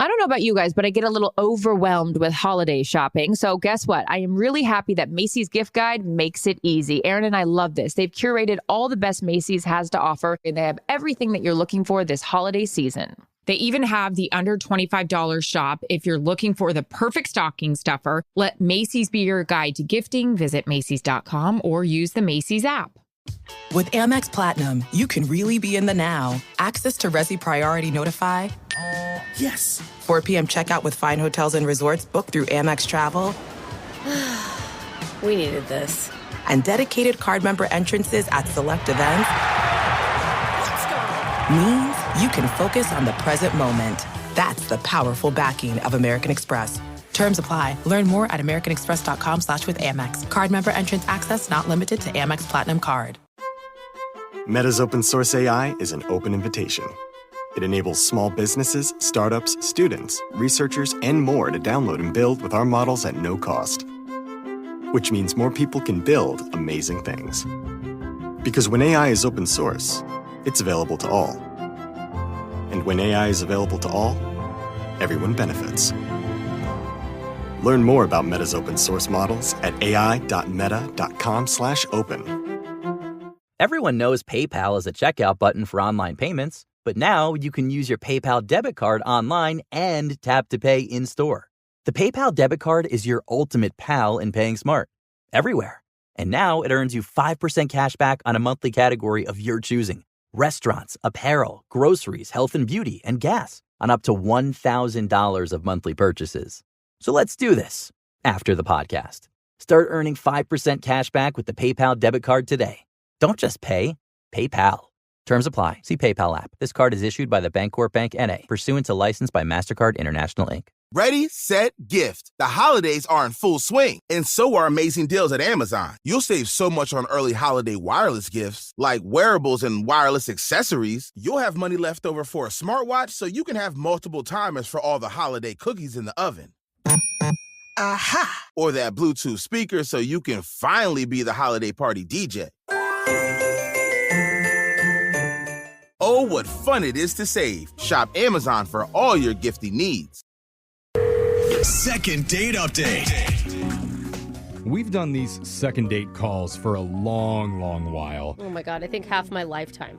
I don't know about you guys, but I get a little overwhelmed with holiday shopping. So guess what? I am really happy that Macy's Gift Guide makes it easy. Aaron and I love this. They've curated all the best Macy's has to offer, and they have everything that you're looking for this holiday season. They even have the under $25 shop. If you're looking for the perfect stocking stuffer, let Macy's be your guide to gifting. Visit Macys.com or use the Macy's app. With Amex Platinum, you can really be in the now. Access to Resi Priority Notify. Yes. 4 p.m. checkout with fine hotels and resorts booked through Amex Travel. We needed this. And dedicated card member entrances at select events. Means you can focus on the present moment. That's the powerful backing of American Express. Terms apply. Learn more at americanexpress.com/withAmex. Card member entrance access not limited to Amex Platinum Card. Meta's open source AI is an open invitation. It enables small businesses, startups, students, researchers, and more to download and build with our models at no cost. Which means more people can build amazing things. Because when AI is open source, it's available to all. And when AI is available to all, everyone benefits. Learn more about Meta's open source models at ai.meta.com/open. Everyone knows PayPal is a checkout button for online payments, but now you can use your PayPal debit card online and tap to pay in-store. The PayPal debit card is your ultimate pal in paying smart, everywhere. And now it earns you 5% cash back on a monthly category of your choosing. Restaurants, apparel, groceries, health and beauty, and gas on up to $1,000 of monthly purchases. So let's do this after the podcast. Start earning 5% cash back with the PayPal debit card today. Don't just pay, PayPal. Terms apply. See PayPal app. This card is issued by the Bancorp Bank N.A., pursuant to license by MasterCard International, Inc. Ready, set, gift. The holidays are in full swing, and so are amazing deals at Amazon. You'll save so much on early holiday wireless gifts, like wearables and wireless accessories. You'll have money left over for a smartwatch so you can have multiple timers for all the holiday cookies in the oven. Aha! Or that Bluetooth speaker so you can finally be the holiday party DJ. Oh, what fun it is to save. Shop Amazon for all your gifting needs. Second date update. We've done these second date calls for a long, long while. Oh my God, I think half my lifetime.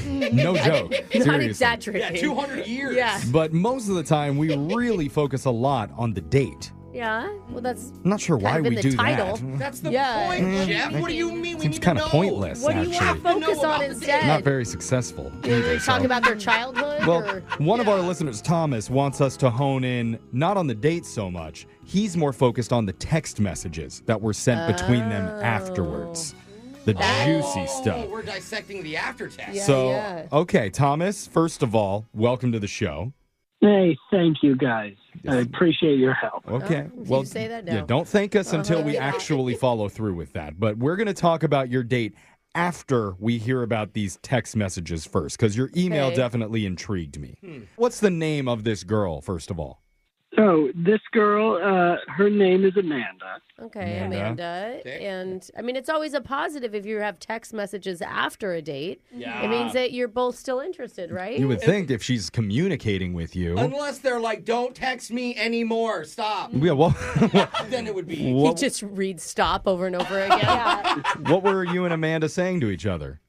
No joke. Not Seriously. exaggerating. Yeah, 200 years. Yeah. But most of the time, we really focus a lot on the date. Yeah, well, that's I'm not sure why kind of we in the do title. that. That's the Yeah. point, Jeff. What do you mean? We Seems need kind to of know. pointless, What do you actually. want to focus on instead? Not very successful. You either, talk so. about their childhood? Well, or? one of our listeners, Thomas, wants us to hone in not on the date so much. He's more focused on the text messages that were sent between them afterwards. The juicy stuff. Oh, we're dissecting the aftertext. Yeah, So, yeah. okay, Thomas, first of all, welcome to the show. Hey, thank you, guys. I appreciate your help. Okay. You say that now. Yeah, don't thank us until we actually follow through with that. But we're going to talk about your date after we hear about these text messages first, because your email Okay. definitely intrigued me. What's the name of this girl, first of all? So this girl, her name is Amanda. Okay, Amanda. Amanda. And I mean, it's always a positive if you have text messages after a date. Yeah. It means that you're both still interested, right? You would think if she's communicating with you. Unless they're like, don't text me anymore. Stop. Yeah, well, Then it would be. He just reads stop over and over again. what were you and Amanda saying to each other?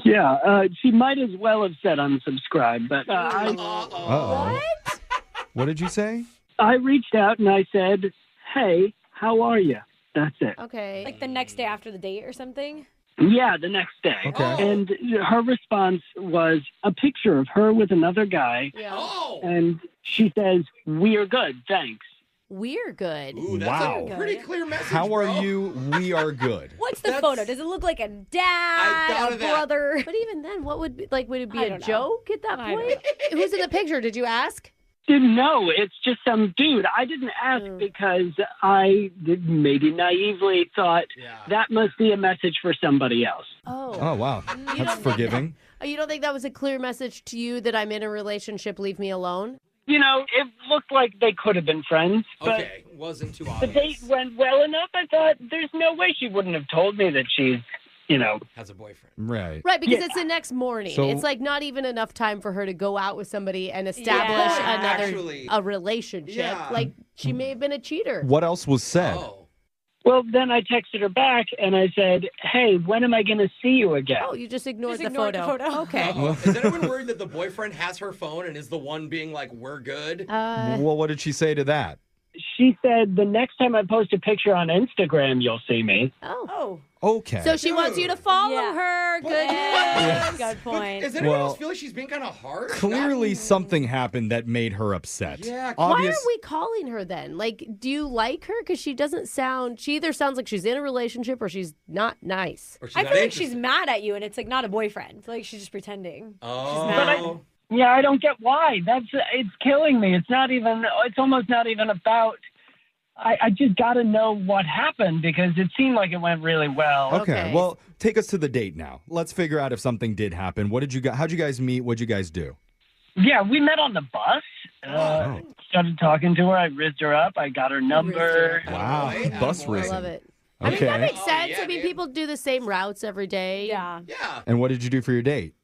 Yeah, she might as well have said unsubscribe, but Uh-oh. What did you say? I reached out and I said, hey, how are you? That's it. Okay. Like the next day after the date or something? Yeah, the next day. Okay. And her response was a picture of her with another guy. Yeah. Oh. And she says, we're good, thanks. We're good. Ooh, that's Wow. a pretty clear message. How are bro. you? We are good. What's the That's- photo? Does it look like a I dad, thought a of that. brother? But even then, what would be, like, would it be I a don't know. joke at that I don't point? Who's in the picture? Did you ask? No, it's just some dude. I didn't ask because I maybe naively thought that must be a message for somebody else. Oh. Oh, wow. That's forgiving. You don't think that was a clear message to you that I'm in a relationship, leave me alone? You know, it looked like they could have been friends, but Okay, wasn't too the obvious. date went well enough. I thought there's no way she wouldn't have told me that she's Has a boyfriend. Right. Right, because it's the next morning. So- It's like not even enough time for her to go out with somebody and establish a relationship. Yeah. Like she may have been a cheater. What else was said? Well, then I texted her back and I said, hey, when am I going to see you again? Oh, you just ignored, Just the, ignored photo. the photo. Okay. Is anyone worried that the boyfriend has her phone and is the one being like, we're good? Well, what did she say to that? She said, the next time I post a picture on Instagram, you'll see me. Oh. Okay. So she wants you to follow her. Good news. Good point. Does anyone Well, else feel like she's being kind of harsh? Clearly something happened that made her upset. Yeah. Why are we calling her then? Like, do you like her? Because she doesn't sound, she either sounds like she's in a relationship or she's not nice. Or she's I not feel like interested. she's mad at you, and it's like not a boyfriend. I feel like she's just pretending. Oh. She's mad. Yeah, I don't get why. It's killing me. It's almost not even about, I just got to know what happened because it seemed like it went really well. Okay. Well, take us to the date now. Let's figure out if something did happen. How'd you guys meet? What'd you guys do? Yeah, we met on the bus. Started talking to her. I rizzed her up. I got her number. Wow. Bus racing. I love it. Okay. I mean, that makes sense. I mean, people do the same routes every day. Yeah. Yeah. And what did you do for your date?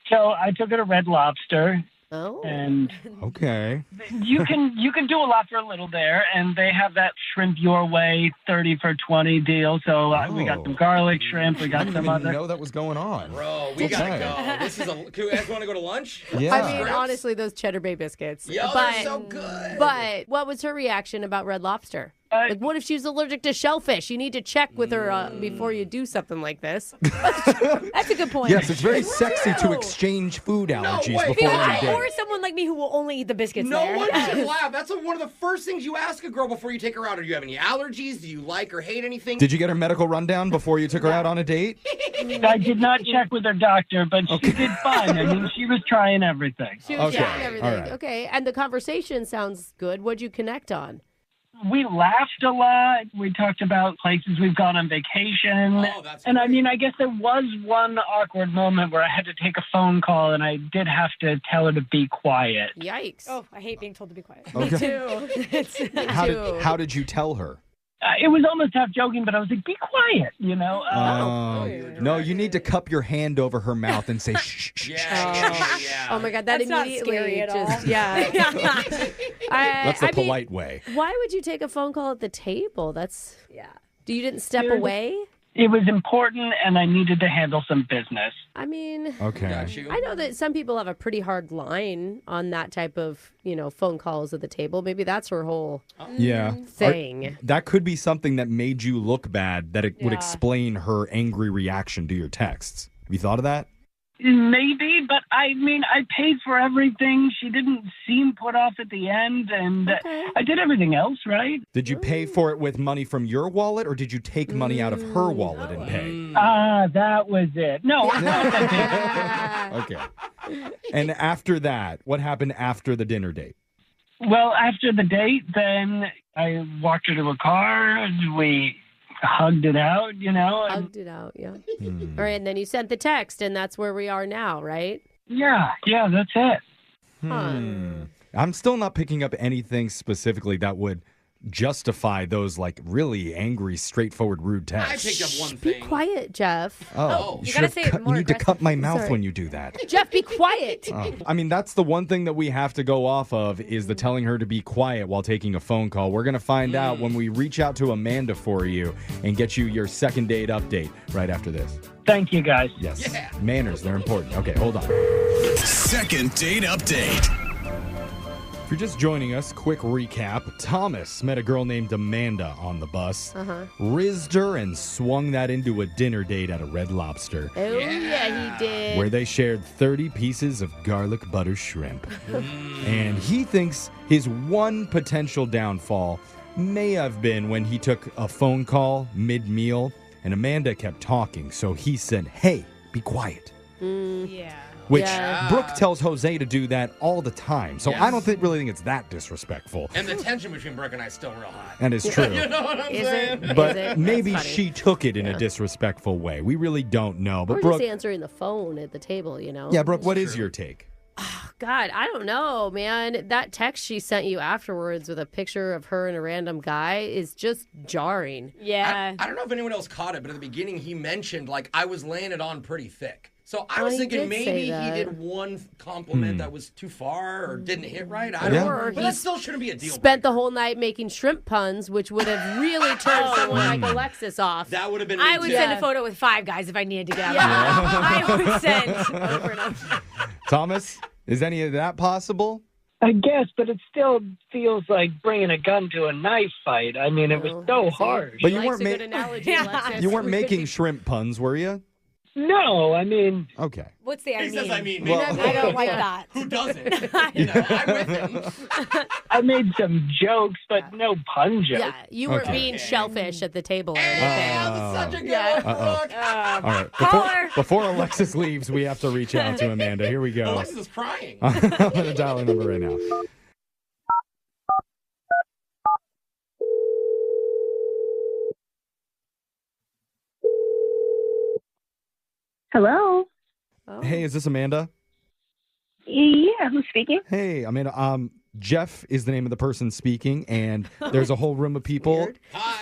So I took her to Red Lobster. Oh. And Okay. you can do a lot for a little there, and they have that shrimp your way 30 for 20 deal. So we got some garlic shrimp. We got I didn't some even other. know that was going on. Bro, we gotta Okay. go. This is do you guys want to go to lunch? Yeah. I mean, honestly, those Cheddar Bay biscuits. Yo, they're so good. But what was her reaction about Red Lobster? Like, what if she's allergic to shellfish? You need to check with her before you do something like this. That's a good point. Yes, it's very sexy to exchange food allergies way. before Yeah, a date. or someone like me who will only eat the biscuits No there. one should laugh. That's one of the first things you ask a girl before you take her out. Do you have any allergies? Do you like or hate anything? Did you get her medical rundown before you took her out on a date? I did not check with her doctor, but she did fine. I mean, she was trying everything. She was Okay, trying everything. all right. Okay, and the conversation sounds good. What'd you connect on? We laughed a lot. We talked about places we've gone on vacation. Oh, that's and I great. mean, I guess there was one awkward moment where I had to take a phone call and I did have to tell her to be quiet. Yikes. Oh, I hate being told to be quiet. Okay. How did you tell her? It was almost half joking, but I was like, be quiet, you know? No, you need to cup your hand over her mouth and say shh, shh, shh. Yeah. Oh my God, that That's not immediately scary at just, all. yeah. That's the I mean, polite way. why would you take a phone call at the table? That's, Yeah. you didn't step away? It was important, and I needed to handle some business. I mean, Okay. Got you. I know that some people have a pretty hard line on that type of, phone calls at the table. Maybe that's her whole Yeah. thing. That could be something that made you look bad, that it would Yeah. explain her angry reaction to your texts. Have you thought of that? Maybe, but I mean, I paid for everything. She didn't seem put off at the end, and I did everything else, right? Did you pay for it with money from your wallet, or did you take money out of her wallet and pay? That was it. No, it's not that big. Okay. And after that, what happened after the dinner date? Well, after the date, then I walked her to a car, and we hugged it out, and Hugged it out, yeah. All right, and then you sent the text, and that's where we are now, right? yeah, that's it. I'm still not picking up anything specifically that would justify those like really angry, straightforward, rude I texts. picked up one Be thing. quiet, Jeff. Oh, you should gotta have say it you more need to cut my mouth Sorry. when you do that. Jeff, be quiet. I mean, that's the one thing that we have to go off of is the telling her to be quiet while taking a phone call. We're going to find out when we reach out to Amanda for you and get you your second date update right after this. Thank you, guys. Yes. Yeah. Manners, they're important. Okay, hold on. Second date update. If you're just joining us, quick recap. Thomas met a girl named Amanda on the bus, rizzed her, and swung that into a dinner date at a Red Lobster, Oh, yeah, he did. where they shared 30 pieces of garlic butter shrimp. And he thinks his one potential downfall may have been when he took a phone call mid-meal, and Amanda kept talking, so he said, "Hey, be quiet." Yeah. Which Yeah. Brooke tells Jose to do that all the time. So I don't really think it's that disrespectful. And the tension between Brooke and I is still real high. And it's true. You know what I'm Is saying? it? But Is it? maybe That's funny. she took it in a disrespectful way. We really don't know. But Or Brooke, just answering the phone at the table, yeah, Brooke, what is your take? God, I don't know, man. That text she sent you afterwards with a picture of her and a random guy is just jarring. Yeah. I don't know if anyone else caught it, but at the beginning he mentioned, like, I was laying it on pretty thick. So I was he thinking did say maybe he that. did one compliment that was too far or didn't hit right. I Yeah. don't know. Or But he that still shouldn't be a deal Spent the breaker. whole night making shrimp puns, which would have really turned someone like Alexis off. That would have been I me would too. send a photo with 5 guys if I needed to get out. I would send over and over. Thomas, is any of that possible? I guess, but it still feels like bringing a gun to a knife fight. I mean, it was so hard. But you Likes weren't a good ma- analogy, Alexis. You weren't making shrimp puns, were you? No, I mean, Okay. What's the I He mean? says, I mean, Well- I don't like that. who doesn't? You know, I'm with him. I made some jokes, but no pun jokes. Yeah, you weren't Okay. being shellfish at the table or anything. That's such a good Yeah. one, Brooke. All right. Caller. Before Alexis leaves, we have to reach out to Amanda. Here we go. Alexis is crying. I'm going to dial her number right now. Hello. Hey, is this Amanda? Yeah, who's speaking? Hey, Amanda. Jeff is the name of the person speaking, and there's a whole room of people.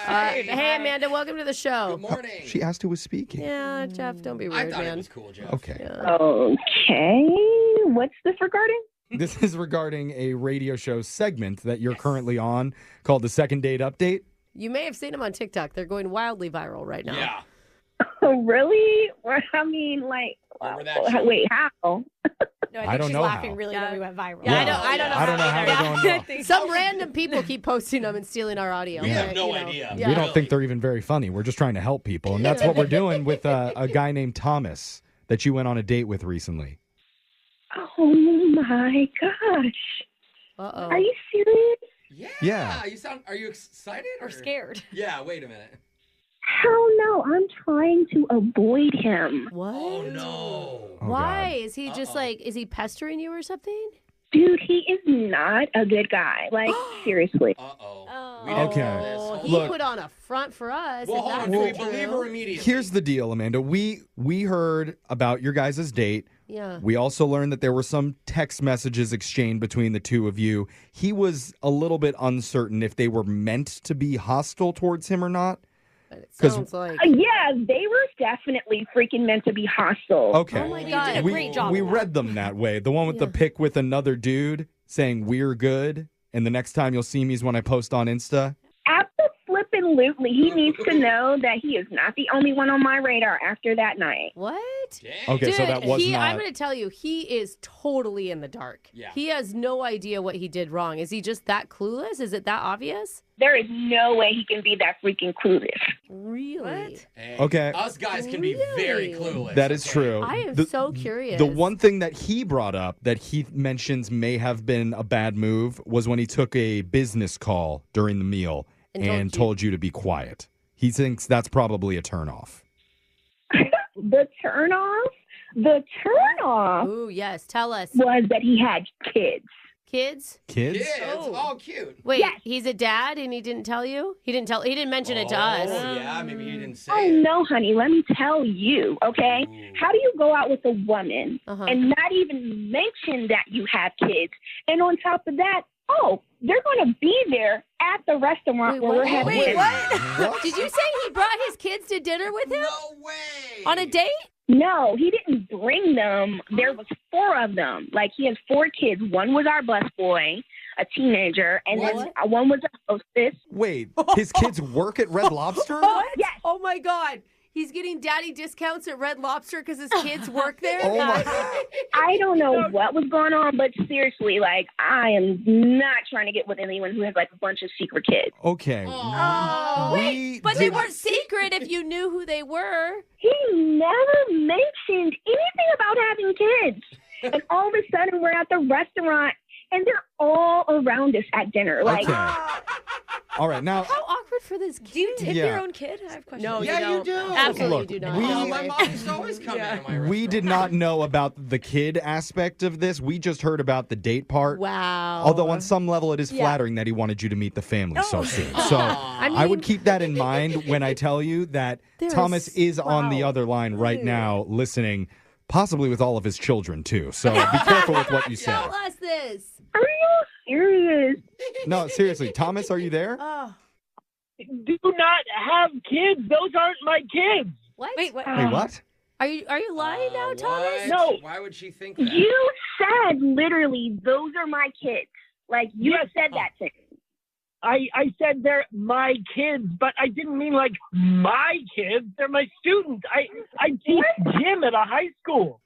Hey, Amanda, welcome to the show. Good morning. She asked who was speaking. Yeah, Jeff, don't be rude, I thought man. it was cool, Jeff. Okay. Okay. What's this regarding? This is regarding a radio show segment that you're currently on called the Second Date Update. You may have seen them on TikTok. They're going wildly viral right now. Yeah. Oh, really? Well, I mean, like, Remember that show? wait, how? No, I I think don't she's know laughing how. really when we went viral. Yeah, I don't know. I don't know how they're going wrong. Some random people keep posting them and stealing our audio. We have but, no you know, idea. Yeah. We don't think they're even very funny. We're just trying to help people. And that's what we're doing with a guy named Thomas that you went on a date with recently. Oh, my gosh. Uh-oh. Are you serious? Yeah. Are you excited Or scared. Yeah, wait a minute. Hell no. I'm trying to avoid him. What? Oh, no. Oh, Why? God. Is he just like, is he pestering you or something? Dude, he is not a good guy. Like, seriously. Uh-oh. We Okay. didn't know this. Oh, Hold he Look- put on a front for us. Well, if hold that's on. Do we true. believe her immediately? Here's the deal, Amanda. We heard about your guys' date. Yeah. We also learned that there were some text messages exchanged between the two of you. He was a little bit uncertain if they were meant to be hostile towards him or not. But it 'Cause- sounds like. Yeah, they were definitely freaking meant to be hostile. Okay. Oh, my You God. did a we, great job. we with that. read them that way. The one with the Yeah. pic with another dude saying we're good, and the next time you'll see me is when I post on Insta. Absolutely. He needs to know that he is not the only one on my radar after that night. What? Dang. Okay, Dude, so that was I'm not. going to tell you, he is totally in the dark. Yeah. He has no idea what he did wrong. Is he just that clueless? Is it that obvious? There is no way he can be that freaking clueless. Really? Hey, Okay. Us guys can be very Really? clueless. That is okay? true. I am The- so curious. The one thing that he brought up that he mentions may have been a bad move was when he took a business call during the meal and told you to be quiet. He thinks that's probably a turnoff. The turnoff Ooh, yes. Tell us. was that he had kids. Kids? Kids? Kids. Oh, cute. Wait, Yes. he's a dad and he didn't tell you? He didn't mention it to us. Oh, yeah, maybe he didn't say Oh, it. no, honey, let me tell you, okay? Ooh. How do you go out with a woman Uh-huh. and not even mention that you have kids? And on top of that, oh, they're going to be there at the restaurant Wait, where what? we're having Wait, dinner. what? Did you say he brought his kids to dinner with him? No way. On a date? No, he didn't bring them. There was 4 of them. Like, he has 4 kids. One was our busboy, a teenager, and then one was a hostess. Wait, his kids work at Red Lobster? Yes. Oh my God. He's getting daddy discounts at Red Lobster because his kids work there? Oh my! I don't know what was going on, but seriously, like, I am not trying to get with anyone who has, like, a bunch of secret kids. Okay. Oh, We wait, but they did- weren't secret if you knew who they were. He never mentioned anything about having kids. And all of a sudden, we're at the restaurant, and they're all around us at dinner. Like, Okay. All right, now How awkward for this kid. Do you tip Yeah. your own kid? I have questions. No, Yeah, you don't. do. Absolutely Look, do not. we- Oh, my mom used to always come into my restaurant. we did not know about the kid aspect of this. We just heard about the date part. Wow. Although on some level it is flattering that he wanted you to meet the family so soon. So I would keep that in mind when I tell you that There Thomas is- is on the wow. other line right now listening, possibly with all of his children, too. So be careful with what you say. Tell us this. Are you serious? No, seriously. Thomas, are you there? Do not have kids. Those aren't my kids. What? Wait, what? Wait, what? Are you lying now, Thomas? No. Why would she think that? You said literally, those are my kids. Like, you Yes. said that to me. I said they're my kids, but I didn't mean like my kids. They're my students. I teach gym at a high school.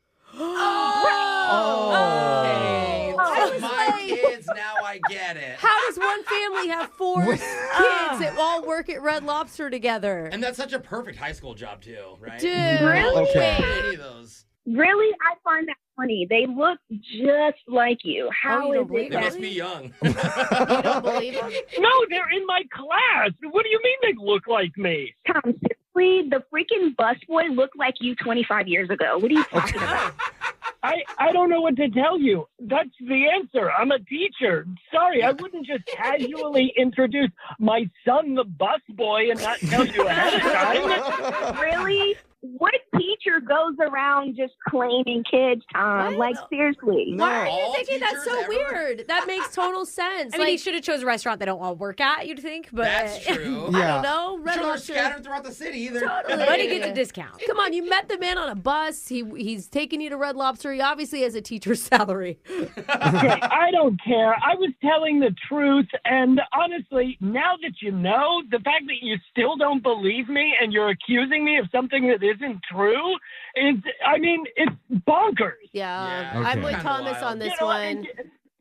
Okay. I was My like- kids, now I get it. How does one family have 4 kids that all work at Red Lobster together? And that's such a perfect high school job, too, right? Dude. Really? Okay. Any of those. Really? I find that funny. They look just like you. How you is don't believe it They that must be young. You don't believe him? No, they're in my class. What do you mean they look like me? Tom, seriously, the freaking busboy looked like you 25 years ago. What are you talking about? I don't know what to tell you. That's the answer. I'm a teacher. Sorry, I wouldn't just casually introduce my son, the busboy, and not tell you ahead of time. Really? What teacher goes around just claiming kids, Tom? What? Like, seriously. Why are you All thinking that's so teachers ever? weird? That makes total sense. I mean, he should have chose a restaurant they don't all work at, you'd think, but That's true. I Yeah. don't know. Red Sure, they're Lobster. scattered throughout the city either. Totally. but he gets a discount. Come on, you met the man on a bus. He's taking you to Red Lobster. He obviously has a teacher's salary. Okay, I don't care. I was telling the truth, and honestly, now that you know, the fact that you still don't believe me and you're accusing me of something that isn't true is, I mean, it's bonkers. Yeah, Yeah, I'm okay. with Kinda Thomas wild. on this You know, one.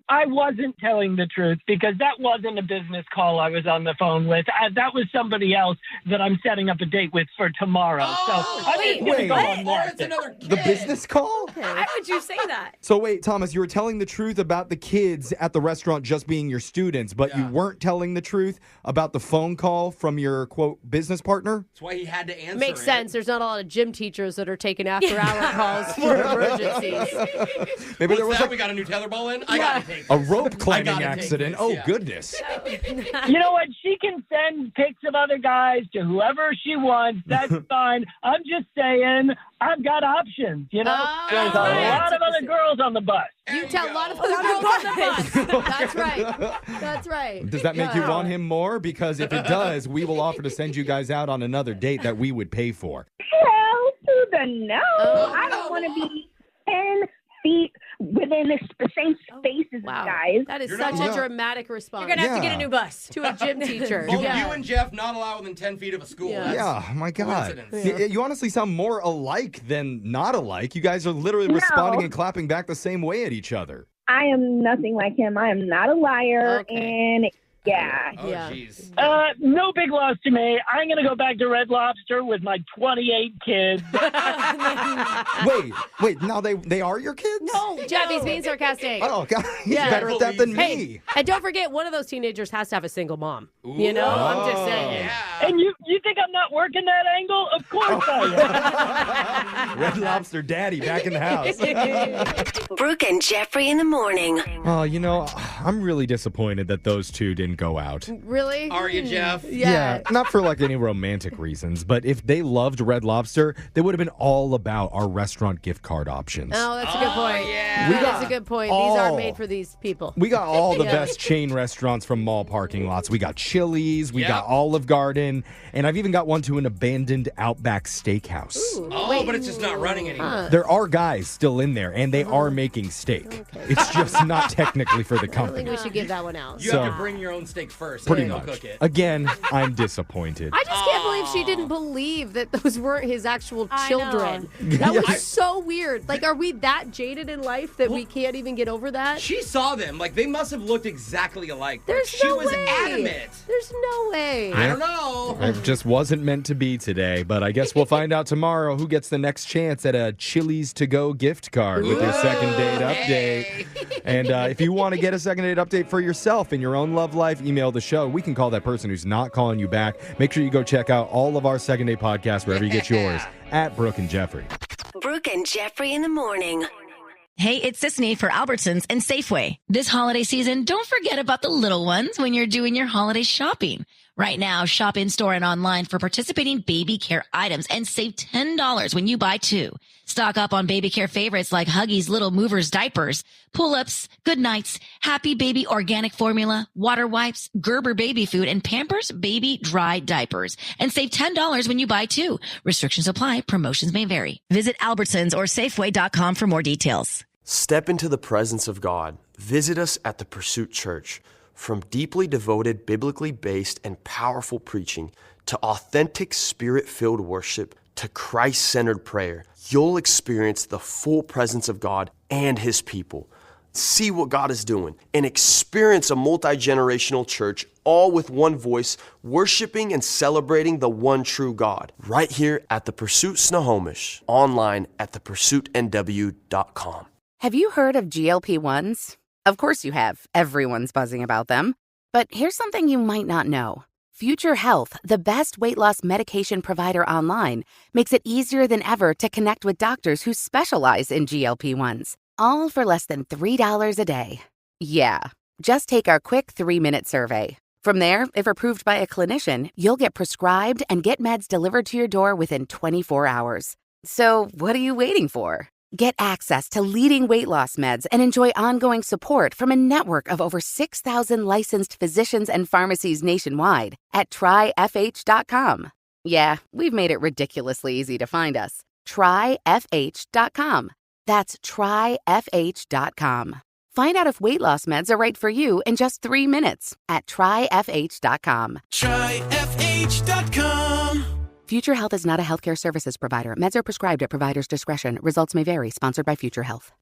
I wasn't telling the truth because that wasn't a business call I was on the phone with. That was somebody else that I'm setting up a date with for tomorrow. Oh, so I'm wait, just going to go what? on Or that. it's another kid. The business call? Why would you say that? So wait, Thomas, you were telling the truth about the kids at the restaurant just being your students, but you Yeah. weren't telling the truth about the phone call from your, quote, business partner? That's why he had to answer Makes it. sense. There's not a lot of gym teachers that are taking after-hour calls for emergencies. Maybe What's there was that? like We got a new tetherball in? I gotta take a this. rope climbing gotta take accident. this, Oh, yeah. goodness. You know what? She can send pics of other guys to whoever she wants. That's fine. I'm just saying I've got options. You know, Oh, there's a right. lot of other girls on the bus. You There tell you a lot of go. other girls on the bus. That's right. That's right. Does that make you Yeah. want him more? Because if it does, we will offer to send you guys out on another date that we would pay for. Hell to the no. Oh, I don't want to be 10 feet within the same space as Wow. guys. That is You're such not- a dramatic response. You're going to have to get a Yeah. new bus. to a gym teacher. Both Yeah. you and Jeff not allowed within 10 feet of a school. Yeah. That's Yeah, my God. coincidence. You honestly sound more alike than not alike. You guys are literally responding and clapping back the same way at each other. I am nothing like him. I am not a liar. Okay. And yeah. Oh, Yeah. jeez. No big loss to me. I'm going to go back to Red Lobster with my 28 kids. Wait, now they are your kids? No, Jeff, he's being sarcastic. Oh, God, he's Yeah. better at that than Hey, me. and don't forget, one of those teenagers has to have a single mom. You know, I'm just saying. Yeah. And you think I'm not working that angle? Of course I am. Red Lobster Daddy back in the house. Brooke and Jeffrey in the morning. Oh, you know, I'm really disappointed that those two didn't go out. Really? Are you, Jeff? Yeah. Not for like any romantic reasons, but if they loved Red Lobster, they would have been all about our restaurant gift card options. Oh, that's a good point. yeah. We That got is a good point. These all- aren't made for these people. We got all the Yeah. best chain restaurants from mall parking lots. We got Chili's, we Yep. got Olive Garden, and I've even got one to an abandoned Outback Steakhouse. Ooh, Oh, wait. but it's just not running anymore. There are guys still in there, and they are making steak. It's just not technically for the I think company. we should give that one out. You So- have to bring your own steak first. Pretty and much. They'll cook it. Again, I'm disappointed. I just can't believe she didn't believe that those weren't his actual I children. know. That was Yeah. so weird. Like, are we that jaded in life that we can't even get over that? She saw them. Like, they must have looked exactly alike. but There's she no was way. adamant. There's no way. I don't know. It just wasn't meant to be today, but I guess we'll find out tomorrow who gets the next chance at a Chili's to go gift card with your second date update. And if you want to get a second date update for yourself in your own love life, email the show. We can call that person who's not calling you back. Make sure you go check out all of our second date podcasts wherever you get yours at Brooke and Jeffrey. Brooke and Jeffrey in the morning. Hey, it's Sisney for Albertsons and Safeway. This holiday season, don't forget about the little ones when you're doing your holiday shopping. Right now, shop in-store and online for participating baby care items and save $10 when you buy 2. Stock up on baby care favorites like Huggies Little Movers diapers, Pull-Ups, Good Nights, Happy Baby organic formula, water wipes, Gerber baby food, and Pampers baby dry diapers. And save $10 when you buy 2. Restrictions apply. Promotions may vary. Visit Albertsons or Safeway.com for more details. Step into the presence of God. Visit us at the Pursuit Church. From deeply devoted, biblically based, and powerful preaching to authentic, spirit-filled worship to Christ-centered prayer, you'll experience the full presence of God and His people. See what God is doing and experience a multi-generational church, all with one voice, worshiping and celebrating the one true God. Right here at the Pursuit Snohomish, online at thepursuitnw.com. Have you heard of GLP-1s? Of course you have. Everyone's buzzing about them. But here's something you might not know. Future Health, the best weight loss medication provider online, makes it easier than ever to connect with doctors who specialize in GLP-1s, all for less than $3 a day. Yeah, just take our quick 3-minute survey. From there, if approved by a clinician, you'll get prescribed and get meds delivered to your door within 24 hours. So what are you waiting for? Get access to leading weight loss meds and enjoy ongoing support from a network of over 6,000 licensed physicians and pharmacies nationwide at TryFH.com. Yeah, we've made it ridiculously easy to find us. TryFH.com. That's TryFH.com. Find out if weight loss meds are right for you in just 3 minutes at TryFH.com. TryFH.com. Future Health is not a healthcare services provider. Meds are prescribed at provider's discretion. Results may vary. Sponsored by Future Health.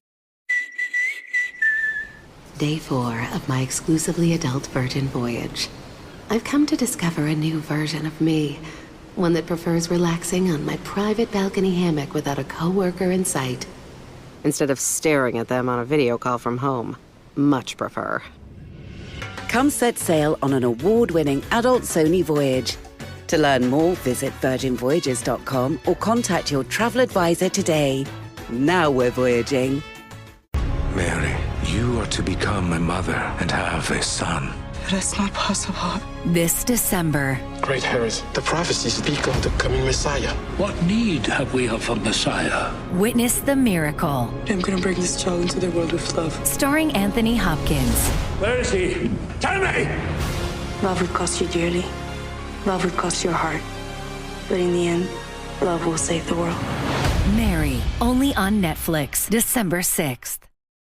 Day 4 of my exclusively adult virgin voyage. I've come to discover a new version of me. One that prefers relaxing on my private balcony hammock without a coworker in sight, instead of staring at them on a video call from home. Much prefer. Come set sail on an award-winning adult Sony voyage. To learn more, visit virginvoyages.com or contact your travel advisor today. Now we're voyaging. Mary, you are to become a mother and have a son. That's not possible. This December. Great Herod, the prophecies speak of the coming Messiah. What need have we of a Messiah? Witness the miracle. I'm gonna bring this child into the world with love. Starring Anthony Hopkins. Where is he? Tell me! Love would cost you dearly. Love would cost your heart. But in the end, love will save the world. Mary, only on Netflix, December 6th.